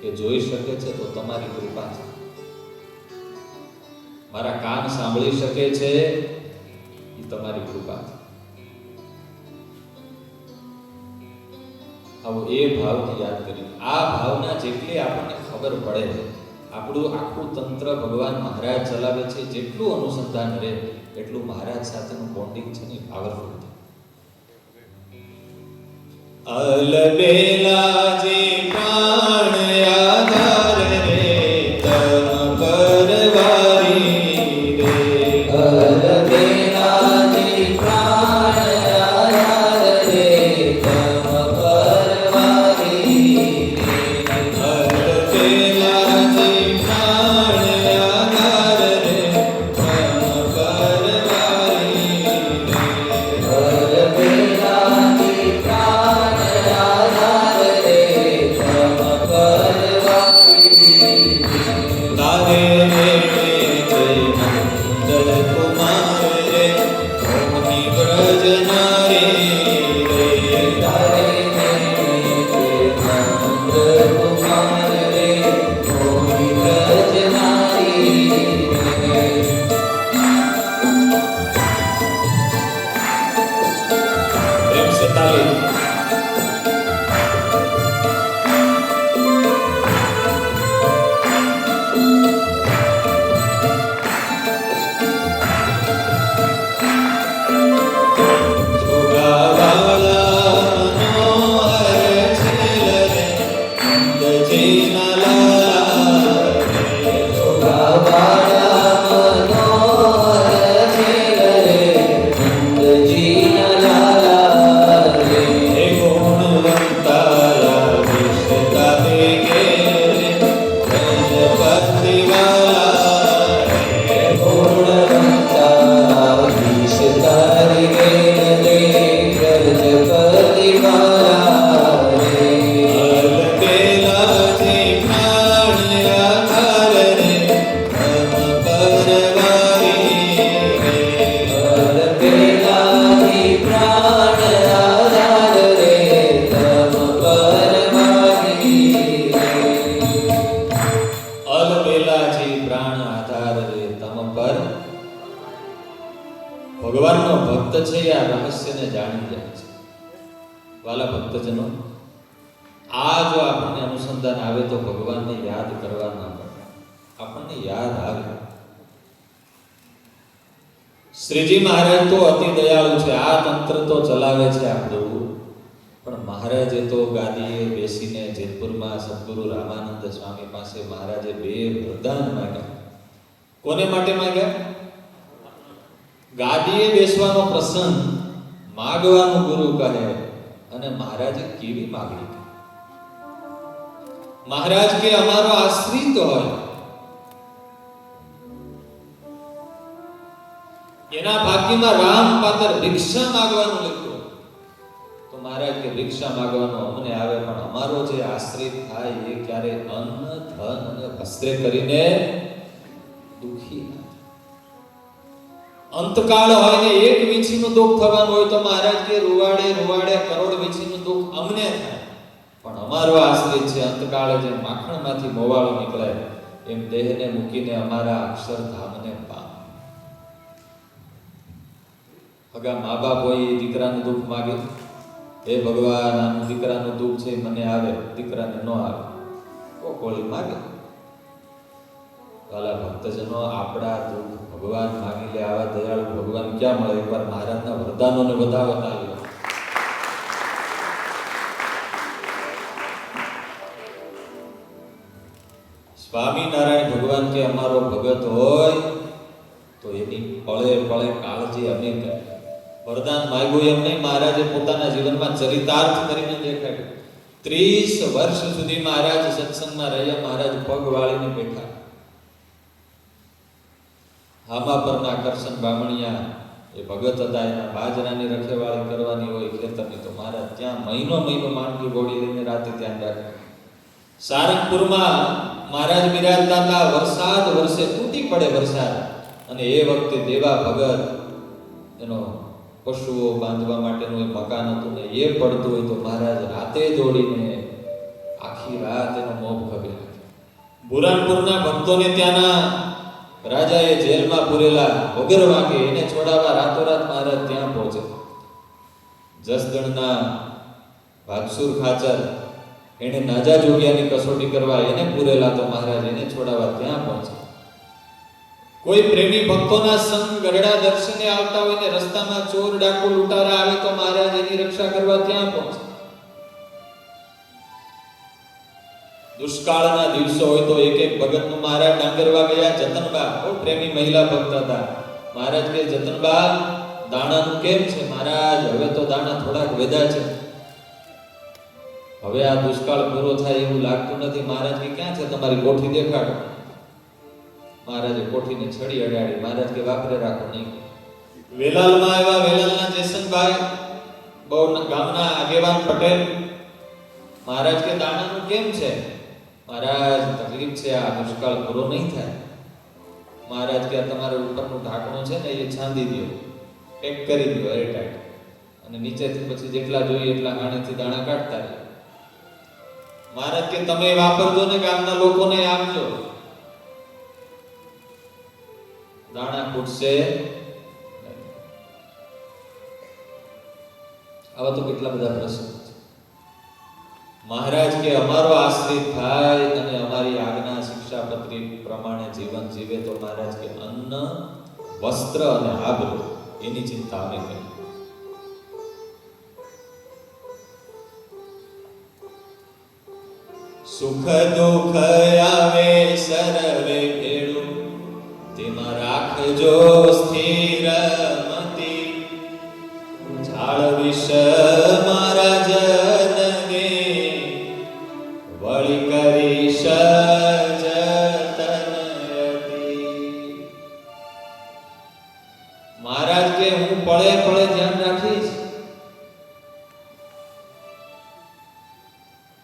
કે જોઈ શકે છે તો તમારી કૃપા છે. મારા કાન સાંભળી શકે છે એ તમારી કૃપા છે. આવો એ ભાવને યાદ કરી. આ ભાવના જેટલી આપણને ખબર પડે આપણું આખું તંત્ર ભગવાન મહારાજ ચલાવે છે. જેટલું અનુસંધાન રહે એટલું મહારાજ સાથેનું બોન્ડિંગ છે ને પાવરફુલ થાય. અલબેલા જે પ્રાણ આધાર રે તમ પરવારી રે. અલબેલા જે પ્રાણ આધાર રે તમ પરવારી રે. અલબેલા જે પ્રાણ આધાર રે તમ પરવારી રે. અલબેલા જે પ્રાણ આધાર રે તમ પરવારી રે. તારે રે જય મંગલ કુમાર રે મોહની વ્રજ નારી રે. તારે મંગલ કુમાર રે મોહી વ્રજ નારી રે. પ્રેમ સે તાલી. જોગાવાળાનો હર છેલ રે નંદજીના લાલા રે. જોગાવાળા મનોહર છેલ રે નંદજીના લાલા રે. હે ગુણવંતાયા વિશ્વતા દેગે રજપતિ વાલા રે. ગુણવંતા વિષ તારી રે રજપતિ વાલા રે. અલબેલા જે પ્રાણ આધાર રે તમ પરવારી રે. અલબેલાની પ્રાણ આધાર રે તમ પરવારી રે. અલબેલાજી પ્રાણ આધાર રે તમ પર. ભગવાનનો ભક્ત છે એ આ રહસ્યને જાણી જાય છે. વાલા ભક્તજનો, આ જો આપણને અનુસંધાન આવે તો ભગવાનને યાદ કરવા ના પડે, આપણને યાદ આવે. શ્રીજી મહારાજ તો અતિ દયાળુ છે. આ તંત્ર તો ચલાવે છે આપણું, પણ મહારાજે તો ગાદીએ બેસીને જેતપુરમાં સદગુરુ રામાનંદ સ્વામી પાસે મહારાજે 2 વરદાન માંગ્યા. કોને માટે માંગ્યા? ગાદીએ બેસવાનો પ્રસંગ માગવાનું ગુરુ કહે અને મહારાજે કેવી માગણી કરી. મહારાજ કે અમારો આશ્રિત હોય એના ભાગ્યમાં રામ પાત્ર ભિક્ષા માંગવાનું લખ્યું, તો મહારાજ કે ભિક્ષા માંગવાનું અમને આવે, પણ અમારો જે આશ્રિત થાય એ ક્યારે અન્ન ધન અને વસ્ત્રે કરીને દુખી ના થાય. અંતકાળ હોય ને એક વીંછીનું દુઃખ થવાનું હોય તો મહારાજ કે રૂવાડે રૂવાડે કરોડ વીંછીનું દુઃખ અમને થાય, પણ અમારો આશ્રિત છે અંતકાળે જે માખણમાંથી મોવાળો નીકળે એમ દેહને મૂકીને અમારા અક્ષરધામને પામે. અગા મા બાપ હોય એ દીકરાનું દુઃખ માગે, હે ભગવાન આનું દીકરાનું દુઃખ છે મને આવે, દીકરાને ન આવે, કોળી માગે. વાલા ભક્તજનો, આપણા દુઃખ ભગવાન માગી લે. આવા દયાળુ ભગવાન ક્યાં મળે? એકવાર મહારાજના વરદાનોને વધાવો તાલ્યો. સ્વામિનારાયણ ભગવાન કે અમારો ભગત હોય તો એની પળે પળે કાળજી અમે કરીએ. વરદાન માંગ્યું એમ નહીં, મહારાજે પોતાના જીવનમાં ચરિતાર્થ કરીને દેખાડ્યું. 30 વર્ષ સુધી મહારાજ સત્સંગમાં રહ્યા. મહારાજ પગ વાળીને બેઠા. હામા પરના કરશન બામણિયા એ ભગત હતા, એના બાજરાની રખેવાળી કરવાની હોય ખેતરની, તો મહારાજ ત્યાં મહિનો માંડવી ગોળી લઈને રાતે ધ્યાન રાખે. સારંગપુરમાં મહારાજ બિરાજતા હતા. વરસાદ વરસે, તૂટી પડે વરસાદ, અને એ વખતે દેવા ભગત એનો પશુઓ બાંધવા માટેનું એક મકાન હતું ને એ પડતું હોય તો મહારાજ રાતે દોડીને આખી રાત એનો મોભ ખભે. બુરાનપુરના ભક્તોને ત્યાંના રાજાએ જેલમાં પૂરેલા વગર વાગે એને છોડાવવા રાતોરાત મહારાજ ત્યાં પહોંચે. જસદણના ભાગસુર ખાચર એને નાજા જોગ્યાની કસોટી કરવા એને પૂરેલા તો મહારાજ એને છોડાવવા ત્યાં પહોંચ્યા. કોઈ પ્રેમી ભક્તોના સંગ ગરડા દર્શને આવતા હોય ને રસ્તામાં ચોર ડાકુ લૂંટારા આવે તો મહારાજ એની રક્ષા કરવા ત્યાં પહોંચ્યા. દુષ્કાળના દિવસો હોય તો એક એક ભગતનું મહારાજ ડાંગરવા ગયા. જતનબા બહુ પ્રેમી મહિલા ભક્ત હતા. મહારાજ કે જતનબા દાણાનું કેમ છે? મહારાજ હવે તો દાણા થોડાક વધ્યા છે, હવે આ દુષ્કાળ પૂરો થાય એવું લાગતું નથી. મહારાજ કે ક્યાં છે તમારી કોઠી દેખાડો. મહારાજે કોઠીને છડી અડાડી. મહારાજ કે વાપરે રાખો નહીં. વેલાલમાં આવ્યા. વેલાલના જેસનભાઈ બહુ ગામના આગેવાન પટેલ. મહારાજ કે દાણાનું કેમ છે? મહારાજ તકલીફ છે, આ દુષ્કાળ પૂરો નહીં થાય. મહારાજ કે તમારે ઉપરનું ઢાંકણું છે ને એ છાંદી દો, પેક કરી દો એરટાઈટ, અને નીચેથી પછી જેટલા જોઈએ એટલા હાણેથી દાણા કાઢતા રહે. મહારાજ કે તમે વાપરજો ને ગામના લોકોને આપજો, દાણા ખૂટશે. આવા તો કેટલા બધા પ્રસંગ છે. મહારાજ કે અમારો આશ્રિત થાય અને અમારી આજ્ઞા શિક્ષાપત્રી પ્રમાણે જીવન જીવે તો મહારાજ કે અન્ન, વસ્ત્ર અને આબરૂ એની ચિંતા અમે કરી. સુખ દુઃખ આવે સર્વે ભેળું, તેમાં રાખજો સ્થિર મતિ. જાળવીશ મારા જનને, વળી કરીશ જતનયતિ. મહારાજ કે હું પળે પળે ધ્યાન રાખીશ,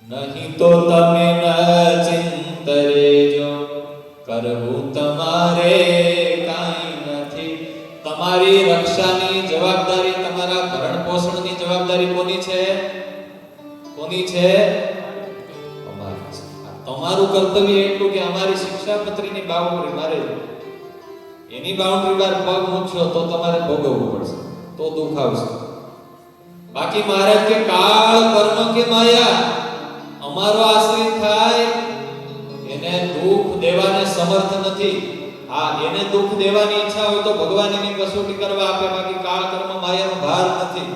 નહીં તો તમે ન ચિંત રેજો, કરવું તમારે કાંઈ નથી. તમારી રક્ષાની જવાબદારી, તમારા ભરણ પોષણની જવાબદારી કોની છે? કોની છે? અમારી છે. તમારું કર્તવ્ય એટલું કે અમારી શિક્ષાપત્રીની બાઉન્ડ્રી મારે, એની બાઉન્ડ્રી બહાર પગ મૂકશો તો તમારે ભોગવવું પડશે, તો દુઃખ આવશે. બાકી મહારાજ કે કાળ કર્મ કે માયા અમારો આશ્રિત થાય એને દુઃખ દેવાને સમર્થ નથી. હા, એને દુઃખ દેવાની ઈચ્છા હોય તો ભગવાન એની કસોટી કરવા આપે, બાકી કાળ કર્મ માયાનો ભાર નથી.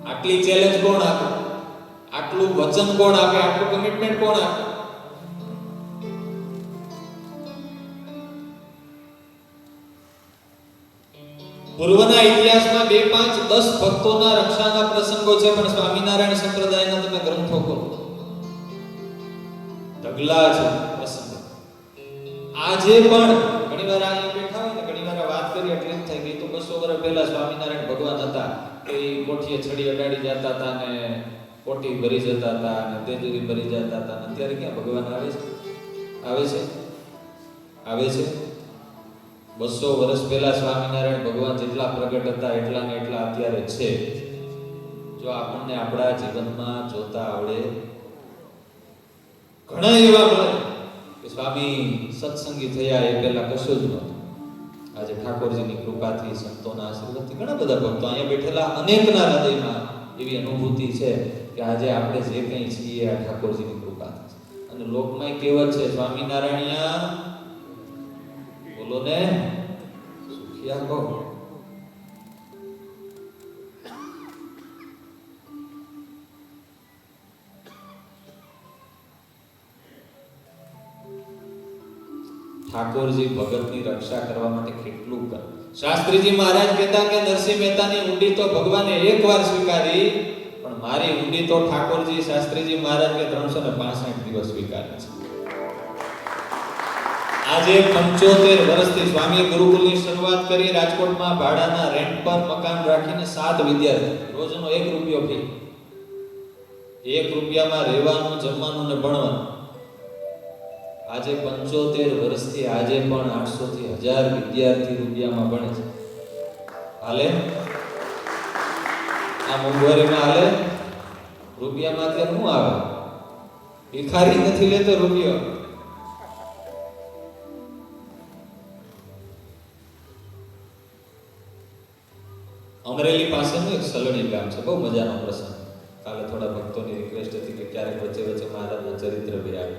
આટલી ચેલેન્જ કોણ આપે? આટલું વચન કોણ આપે? આટલું કમિટમેન્ટ કોણ આપે? પૂર્વના ઇતિહાસમાં 2, 5, 10 ભક્તોના રક્ષાના પ્રસંગો છે, પણ સ્વામિનારાયણ સંપ્રદાયના તમે ગ્રંથો ખોલો, ઢગલા છે પ્રસંગ. આજે પણ ઘણીવાર અહીંયા બેઠા હોય ને, ઘણીવાર વાત કરી એટલે એમ થાય કે તો 200 વર્ષ પહેલા સ્વામિનારાયણ ભગવાન હતા કે કોઠીએ છડી અડાડી જતા હતા ને કોઠી ભરી જતા હતા અને તેજુરી ભરી જતા હતા. અત્યારે ક્યાં ભગવાન આવે છે? આવે છે? આવે છે? 200 વર્ષ પહેલા સ્વામિનારાયણ ભગવાન જેટલા પ્રગટ હતા એટલા ને એટલા અત્યારે છે. જો આપણને આપણા જીવનમાં જોતા આવડે. ઘણા એવા મળે કે સ્વામી સત્સંગી થયા એ પહેલા કશું જ નહોતું. આજે ઠાકોરજીની કૃપાથી, સંતોના આશીર્વાદથી ઘણા બધા ભક્તો અહીંયા બેઠેલા અનેકના હૃદયમાં એવી અનુભૂતિ છે કે આજે આપણે જે કંઈ છીએ આ ઠાકોરજીની કૃપાથી. અને લોકમાં કહેવત છે, સ્વામિનારાયણિયા બોલો ને સુખિયા કહો. ઠાકોરજી ભગતની રક્ષા કરવા માટે કેટલું કરે. શાસ્ત્રીજી મહારાજ કહેતા કે નરસિંહ મહેતાની ઊંડી તો ભગવાને એકવાર સ્વીકારી, પણ મારી ઊંડી તો ઠાકોરજી શાસ્ત્રીજી મહારાજ કે 365 દિવસ સ્વીકારે છે. આજે 75 વર્ષથી સ્વામી ગુરુકુલની શરૂઆત કરી. રાજકોટમાં ભાડાના રેન્ટ પર મકાન રાખીને 7 વિદ્યાર્થી, રોજનો 1 રૂપિયો ફી, 1 રૂપિયામાં રહેવાનું, જમવાનું ને ભણવાનું. આજે 75 વર્ષથી આજે પણ 800 થી 1000 વિદ્યાર્થી રૂપિયામાં ભણે છે. હાલે આ મોંઘવારીમાં હાલે? રૂપિયામાં અત્યારે શું આવે? ભિખારી નથી લેતો રૂપિયો. અમરેલી પાસેનું એક સલણી ગામ છે, બહુ મજાનો પ્રસંગ. કાલે થોડા ભક્તોની રિક્વેસ્ટ હતી કે ક્યારેક વચ્ચે વચ્ચે મહારાજના ચરિત્ર બી આવે.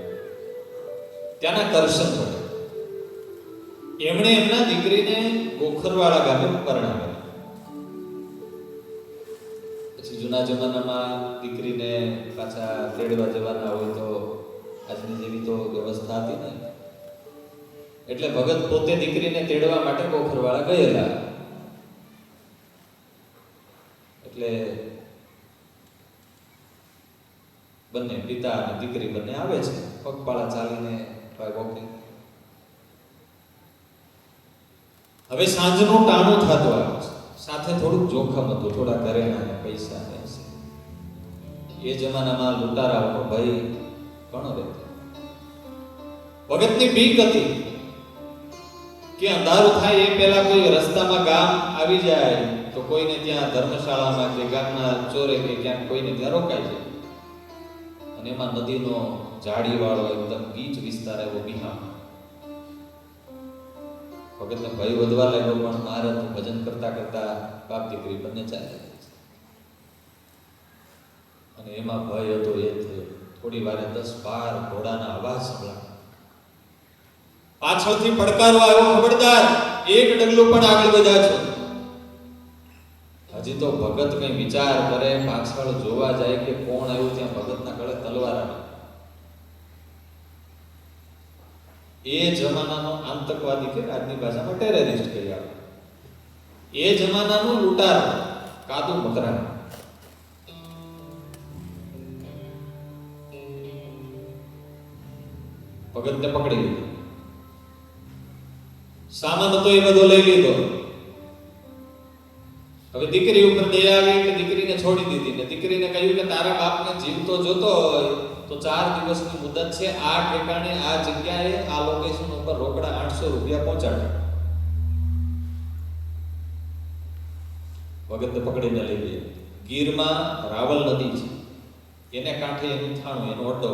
ત્યાંના કરશન પડે. એમણે એમના દીકરીને ગોખરવાળા ગામે પરણાવી. પછી જૂના જમાનામાં દીકરીને પાછા તેડવા જવાના હોય તો આજની જેવી તો વ્યવસ્થા હતી ને, એટલે ભગત પોતે દીકરીને તેડવા માટે ગોખરવાળા ગયેલા. એટલે બંને પિતા અને દીકરી બંને આવે છે, પગપાળા ચાલીને વોકિંગ. હવે સાંજનું ટાણું થતું આવ્યું છે, સાથે થોડુંક જોખમ હતું, થોડા ઘરેણા અને પૈસા ને એ જમાનામાં લૂંટારાઓનો ભય ઘણો રહેતો. ભગતની બીક હતી કે અંધારું થાય એ પહેલા કોઈ રસ્તામાં ગામ આવી જાય તો કોઈને ત્યાં ધર્મશાળામાં કે ગામના ચોરે કે ક્યાંક કોઈને ત્યાં રોકાઈ જાય. અને એમાં નદીનો જાળીવાળો એકદમ ગીચ વિસ્તાર એવો બિહાર. ભગતને ભય વધવા લાગ્યો, પણ મહારાજનું ભજન કરતા કરતા બાપ દીકરી બંને ચાલ્યા. અને એમાં ભય હતો એ થયો. થોડી વારે 10-12 ઘોડાના અવાજ સંભળાયા. પાછળથી પડકારો આવ્યો, ખબરદાર, એક ડગલું પણ આગળ વધ્યા છો. હજી તો ભગત કઈ વિચાર કરે, પાછળ જોવા જાય કે કોણ આવ્યું, ત્યાં ભગતના ગળે તલવાર આવી. એ જમાનાનો આતંકવાદી કે આજની ભાષામાં ટેરરિસ્ટ કહી આવે. એ જમાનાનો લૂંટાર કાદુ મકરાણા. ભગતને પકડી લીધો. સામાન હતો એ બધો લઈ લીધો. હવે દીકરી ઉપર દયા આવી એટલે દીકરીને છોડી દીધી. ને દીકરીને કહ્યું કે તારા બાપને જીવતો જોતો હોય તો 4 દિવસની મુદત છે, આ ઠેકાણે, આ જગ્યાએ, આ લોકેશન ઉપર રોકડા 800 રૂપિયા પહોંચાડે. ભગતને પકડીને લઈ ગયા. ગીરમાં રાવલ નદી છે, એને કાંઠે એનું થાણું, એનો અડ્ડો.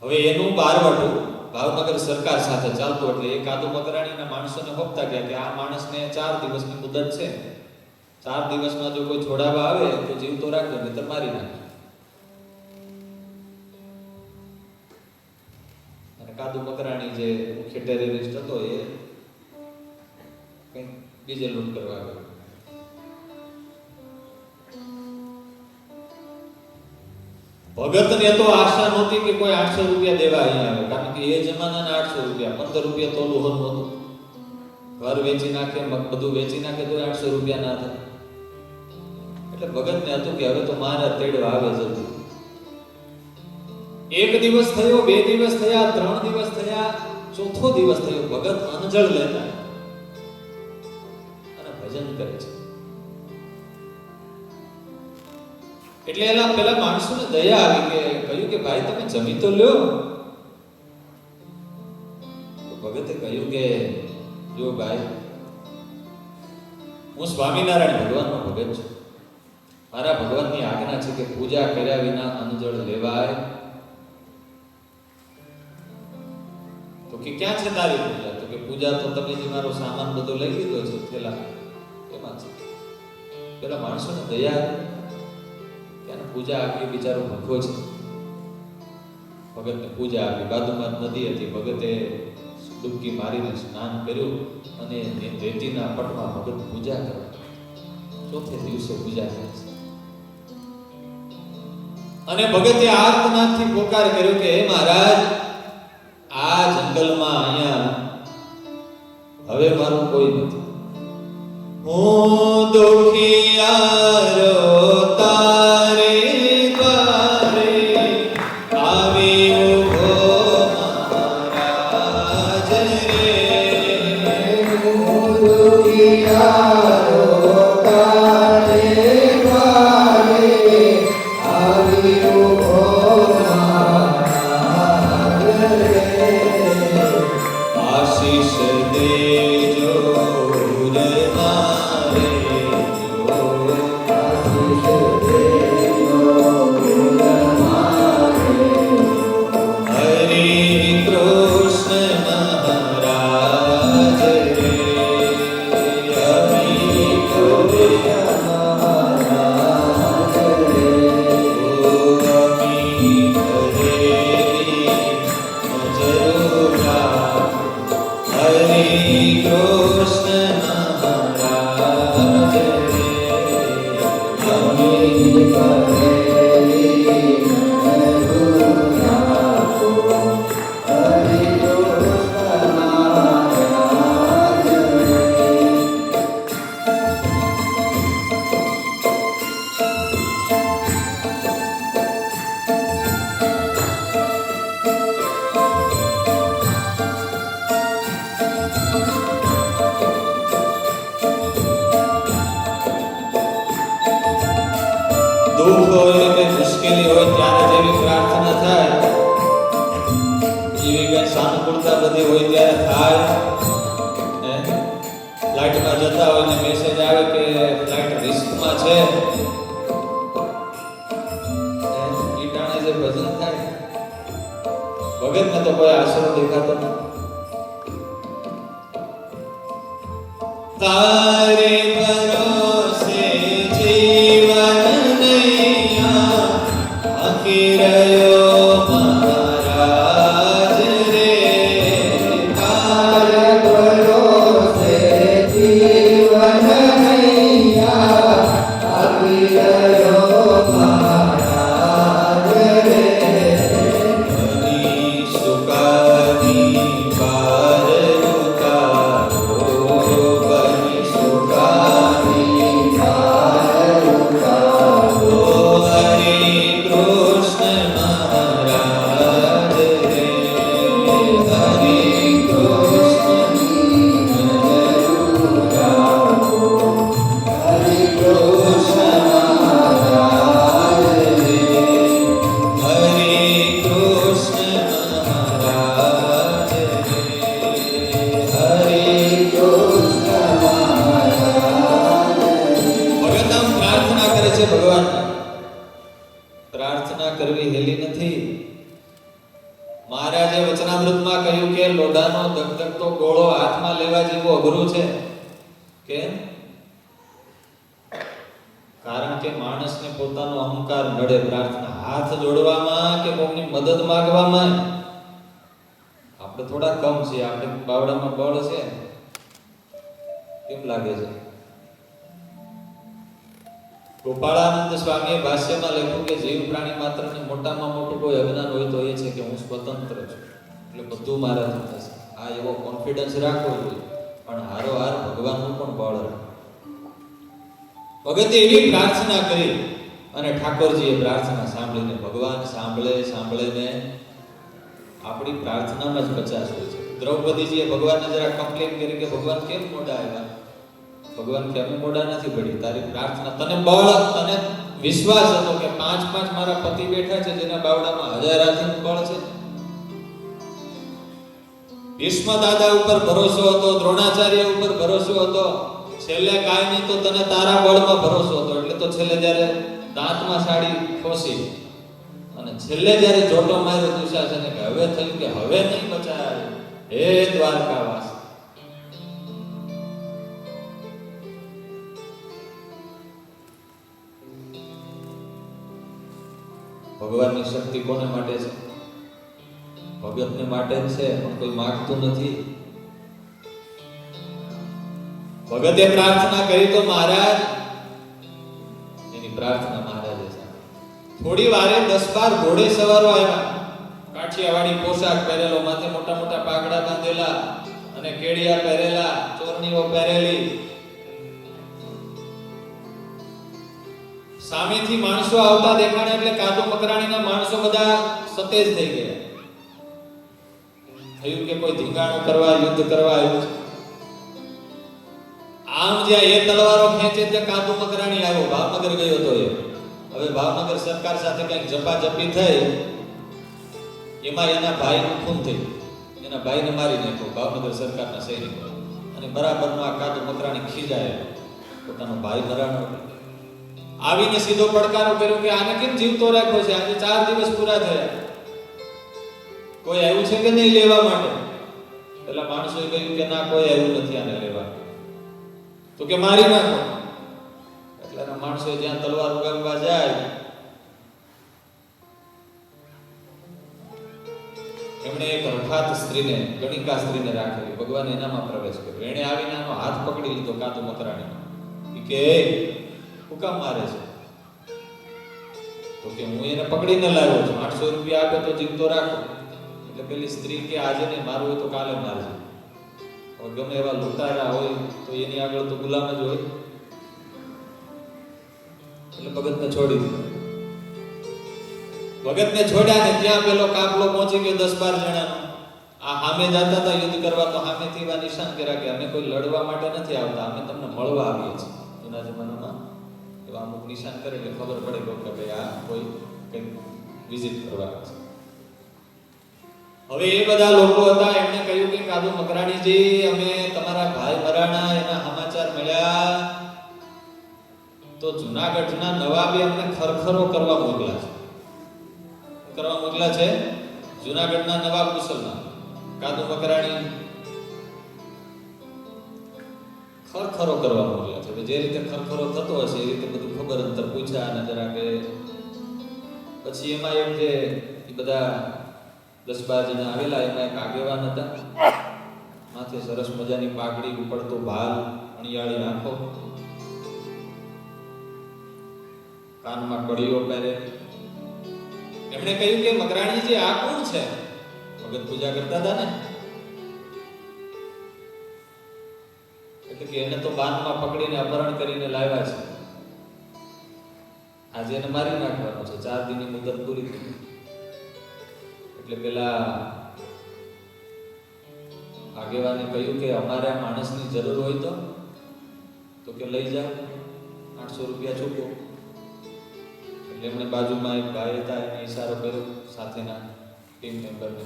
હવે એનું બારવટું ભાવનગર સરકાર સાથે ચાલતું, એટલે એ કાદુ મકરાણીના માણસોને હોપતા ગયા કે આ માણસને 4 દિવસની મુદત છે, 4 દિવસમાં જો કોઈ છોડાવવા આવે તો જીવતો રાખજો, નહીતર મારી નાખે. અને કાદુ મકરાણી જે મુખ્ય ટેરરિસ્ટ હતો એ કંઈક બીજે લૂંટ કરવા આવ્યો. ભગતને તો આશા નહોતી કે કોઈ 800 રૂપિયા દેવા અહીંયા આવે, કારણ કે એ જમાનાના 800 રૂપિયા 15 રૂપિયા તોલું હોતું નહોતું. ઘર વેચી નાખે, બધું વેચી નાખે તો 800 રૂપિયા ના થાય. એટલે ભગતને હતું કે હવે તો મહારાજ તેડવા આવે જલ્દી. 1 દિવસ થયો, 2 દિવસ થયા, 3 દિવસ થયા, 4થો દિવસ થયો. ભગત અનજળ લેતા અને ભજન કરે છે. એટલે એલા પેલા માણસોને દયા આવી કે કહ્યું કે ભાઈ તમે જમી તો લ્યો. ભગતે કહ્યું કે જો ભાઈ, હું સ્વામિનારાયણ ભગવાનનો ભગત છું. મારા ભગવાનની આજ્ઞા છે કે પૂજા કર્યા વિના અનજળ લેવાય. તો કે ક્યાં છે તારી પૂજા? તો કે પૂજા તો તમે જે મારો સામાન બધો લઈ લીધો છે થેલા એમાં છે. પેલા માણસોને દયા પૂજા આપી, બિચારો ભૂખો છે. ભગતને પૂજા આપી. બાજુમાં નદી હતી, ભગતે ડૂબકી મારીને સ્નાન કર્યું અને રેતીના પટમાં ભગત પૂજા કરે. 4થે દિવસે પૂજા કરે છે. અને ભગતે આર્તનાદથી પોકાર કર્યો કે હે મહારાજ, આ જંગલમાં અહીંયા હવે મારું કોઈ નથી. હું દુખિયારો તારે દ્વારે આવી ઉભો મહારાજ રે. હું દુખિયારો તારે દ્વારે આવી ઉભો મહારાજ રે. આશીષ દેજો રે મારે જો, આશીષ દુઃખ હોય કે મુશ્કેલી હોય ત્યારે જેવી પ્રાર્થના થાય એવી કઈ સાનુકૂળતા બધી હોય ત્યારે થાય. ફ્લાઇટમાં જતા હોય ને મેસેજ આવે કે ફ્લાઇટ રિસ્કમાં છે, ઈ ટાણે જે ભજન થાય ભગતને તો કોઈ આશરો દેખાતો નથી. તારે ભરોસે જીવન નૈયા આખી રહ્યો મહારાજ રે. તારે ભરોસે જીવન નૈયા આખી રહ્યો મહારાજ રે. મની સુકાની પાર ઉતારો, બની સુકાની પાર ઉતારો. હરે કૃષ્ણ મહારાજ રે. હરે કૃષ્ણ હરે કૃષ્ણ મહારાજ રે. હરે કૃષ્ણ મહારાજ રે. હરે કૃષ્ણ મહારાજ રે. ભગત આમ પ્રાર્થના કરે છે ભગવાન. પ્રાર્થના કરવી હેલી નથી. મહારાજે વચનામૃતમાં કહ્યું કે લોઢાનો ધગધગતો ગોળો હાથમાં લેવા જેવું અઘરું છે. કેમ? કારણ કે માણસને પોતાનો અહંકાર નડે પ્રાર્થના હાથ જોડવામાં કે કોઈની મદદ માંગવામાં. આપણે થોડા કમ છીએ, આપણે બાવડામાં બળ છે. કેમ લાગે છે? ગોપાળાનંદ સ્વામીએ ભાષ્યમાં લખ્યું કે જીવ પ્રાણી માત્રને મોટામાં મોટું કોઈ અજ્ઞાન હોય તો એ છે કે હું સ્વતંત્ર છું, એટલે બધું મારાથી થશે. આ એવો કોન્ફિડન્સ રાખવો જોઈએ, પણ હારોહાર ભગવાનનું પણ બળ રાખો. ભગતે એવી પ્રાર્થના કરી અને ઠાકોરજીએ પ્રાર્થના સાંભળીને ભગવાન સાંભળે ને આપણી પ્રાર્થનામાં જ કચાશ હોય છે. દ્રૌપદીજીએ ભગવાનને જરા કમ્પ્લેન કરી કે ભગવાન કેમ મોડા આવ્યા? ભગવાન કે અમે મોડા નથી પડી, તારી પ્રાર્થના, તને બળ, તને વિશ્વાસ હતો કે 5 મારા પતિ બેઠા છે જેના બાવડામાં 1000 હાથીનું બળ છે. ભીષ્મ દાદા ઉપર ભરોસો હતો, દ્રોણાચાર્ય ઉપર ભરોસો હતો, છેલ્લે કાંઈ નહીં તો તને તારા બળમાં ભરોસો હતો. એટલે તો છેલ્લે જ્યારે દાંતમાં સાડી ખોસી અને છેલ્લે જ્યારે જોટો માર્યો દુશાસને કે હવે થયું કે હવે નહીં બચાય, હે દ્વારકાવાસ. ભગવાનની શક્તિ કોને માટે છે? ભગતને માટે જ છે, પણ કોઈ માંગતું નથી. ભગતે પ્રાર્થના કરી તો મહારાજ એની પ્રાર્થના મહારાજે સાંભળી. થોડી વારે 10-12 ઘોડે સવારો આવ્યા, કાઠિયાવાડી પોશાક પહેરેલો, માથે મોટા મોટા પાઘડા બાંધેલા અને કેડિયા પહેરેલા, ચોરણીઓ પહેરેલી. સામેથી માણસો આવતા દેખાણે એટલે કાદુ મકરાણીના માણસો બધા સતેજ થઈ ગયા. થયું કે કોઈ ધીંગાણું કરવા, યુદ્ધ કરવા આવ્યું છે. આમ જ્યાં એ તલવારો ખેંચે ત્યાં કાદુ મકરાણી આવ્યો, ભાવનગર ગયો હતો એ. હવે ભાવનગર સરકાર સાથે કંઈક ઝપાઝપી થઈ, એમાં એના ભાઈનું ખૂન થયું. એના ભાઈને મારી નાખ્યો ભાવનગર સરકારના સૈનિકો. અને બરાબરનો આ કાદુ મકરાણી ખીજાય, પોતાનો ભાઈ મરાણો. આવીને સીધો પડકારો કર્યો કે આને કેમ જીવતો રાખ્યો છે? આજે 4 દિવસ પૂરા થયા, કોઈ આવ્યું છે કે નહીં લેવા માટે? પેલા માણસોએ કહ્યું કે ના, કોઈ આવ્યું નથી આને લેવા. તો કે મારી નાખો. એટલે માણસો જ્યાં તલવાર ઉગામવા જાય, એમણે એક રખાત સ્ત્રીને, ગણિકા સ્ત્રીને રાખેલી. ભગવાન એનામાં પ્રવેશ કર્યો. એણે આવીને આનો હાથ પકડી લીધો કાદુ મકરાણીનો. કે હુકામ મારે છે? તો કે હું એને પકડીને લાવ્યો છું, 800 રૂપિયા આપે તો જીવતો રાખો. એટલે પેલી સ્ત્રી કે આજે નહીં, મારવું હોય તો કાલે મારજો. હવે ગમે એવા લૂંટારા હોય તો એની આગળ તો ગુલામ જ હોય. એટલે ભગતને છોડી દીધો. ભગતને છોડ્યા ને ત્યાં પેલો કાફલો પહોંચી ગયો 10-12 જણાનો. આ સામે જતા હતા યુદ્ધ કરવા, તો સામેથી એવા નિશાન કર્યા કે અમે કોઈ લડવા માટે નથી આવતા, અમે તમને મળવા આવીએ છીએ. જૂના જમાનામાં એવા અમુક નિશાન કરે એટલે ખબર પડે કે ભાઈ આ કોઈ કંઈક વિઝિટ કરવા છે. હવે એ બધા લોકો હતા, એમને કહ્યું કે કાદુ મકરાણીજી, અમે તમારા ભાઈ મરાણા એના સમાચાર મળ્યા, તો જૂનાગઢના નવાબે અમને ખરખરો કરવા મોકલા છે. કરવા મોકલા છે જૂનાગઢના નવાબ મુસલમાન કાદુ મકરાણી ખરખરો કરવા મોકલા છે. જે રીતે ખરખરો થતો હશે એ રીતે બધું ખબર અંતર પૂછ્યા અને જરા કે પછી એમાં એમ જે એ બધા 10-12 જણા આવેલા, એમાં એક આગેવાન હતા, માથે સરસ મજાની પાઘડી, ઉપડતો ભાલ, અણિયાળી આંખો, કાનમાં કડીઓ પહેરે. એમણે કહ્યું કે મકરાણીજી આ કોણ છે? ભગત પૂજા કરતા હતા ને, એટલે કે એને તો બાનમાં પકડીને અપહરણ કરીને લાવ્યા છે, આજે એને મારી નાખવાનો છે, 4 દિનની મુદત પૂરી થઈ. એટલે પેલા આગેવાને કહ્યું કે અમારે આ માણસની જરૂર હોય તો કે લઈ જાઓ, 800 રૂપિયા ચૂકો. એટલે એમણે બાજુમાં એક ભાઈ હતા, એને ઈશારો કર્યો સાથેના ટીમ મેમ્બરને.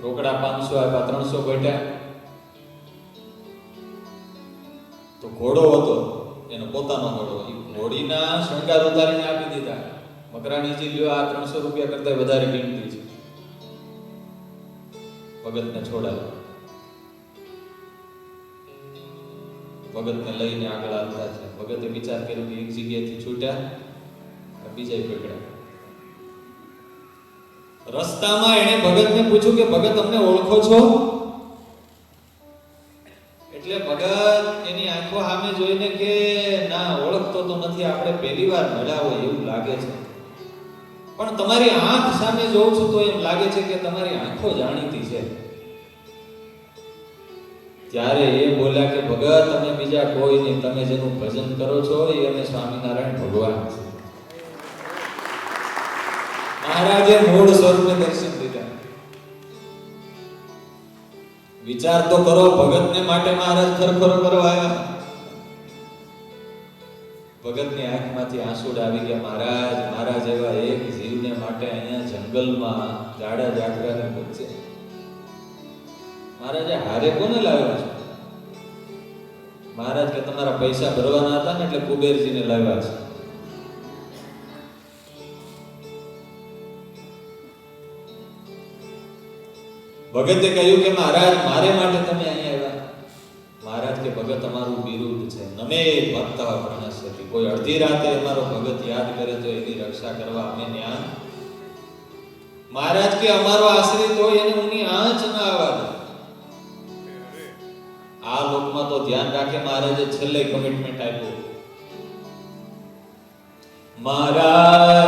રોકડા 500 આપ્યા, 300 ઘટ્યા. તો ઘોડો હતો એનો પોતાનો ઘોડો, એ ઘોડીના શણગાર ઉતારીને આપી દીધા. મકરાણીજી લ્યો, આ 300 રૂપિયા કરતા વધારે કિંમતી છે. ભગતને છોડાયો. ભગતને લઈને આગળ આવતા છે. ભગતે વિચાર કર્યો કે એક જગ્યાએથી છૂટ્યા, બીજા પકડ્યા. રસ્તામાં એણે ભગતને પૂછ્યું કે ભગત અમને ઓળખો છો? એટલે ભગત એની આંખો સામે જોઈને કે ના, ઓળખતો તો નથી, આપણે પહેલી વાર મળ્યા હોય એવું લાગે છે, પણ તમારી આંખ સામે જોઉં છું તો એમ લાગે છે કે તમારી આંખો જાણીતી છે. ત્યારે એ બોલ્યા કે ભગત અમે બીજા કોઈ નહીં, તમે જેનું ભજન કરો છો એ અમે સ્વામિનારાયણ ભગવાન છે. મહારાજે મૂળ સ્વરૂપે દર્શન દીધા. વિચાર તો કરો, ભગતને માટે મહારાજ ખરખરો કરવા આવ્યા. ભગતની આંખમાંથી આંસુડા આવી ગયા. મહારાજ, મારા જેવા એક જીવને માટે અહીંયા જંગલમાં જાડા જાગરાને વચ્ચે મહારાજે હારે કોને લાવ્યો છે? મહારાજ કે તમારા પૈસા ભરવાના હતા ને એટલે કુબેરજીને લાવ્યા છે. ભગતે કહ્યું કે મહારાજ, મારે માટે તમે અહીંયા આવ્યા? મહારાજ કે ભગત અમારું બિરુદ છે, નમે ભક્ત પ્રણશ્યતિ. કોઈ અડધી રાતે અમારો ભગત યાદ કરે તો એની રક્ષા કરવા અમે ન્યા. મહારાજ કે અમારો આશ્રિત હોય એને ઉની આંચ ના આવવા દે. આ લોકમાં તો ધ્યાન રાખે, મહારાજે છેલ્લે કમિટમેન્ટ આપ્યું. મહારાજ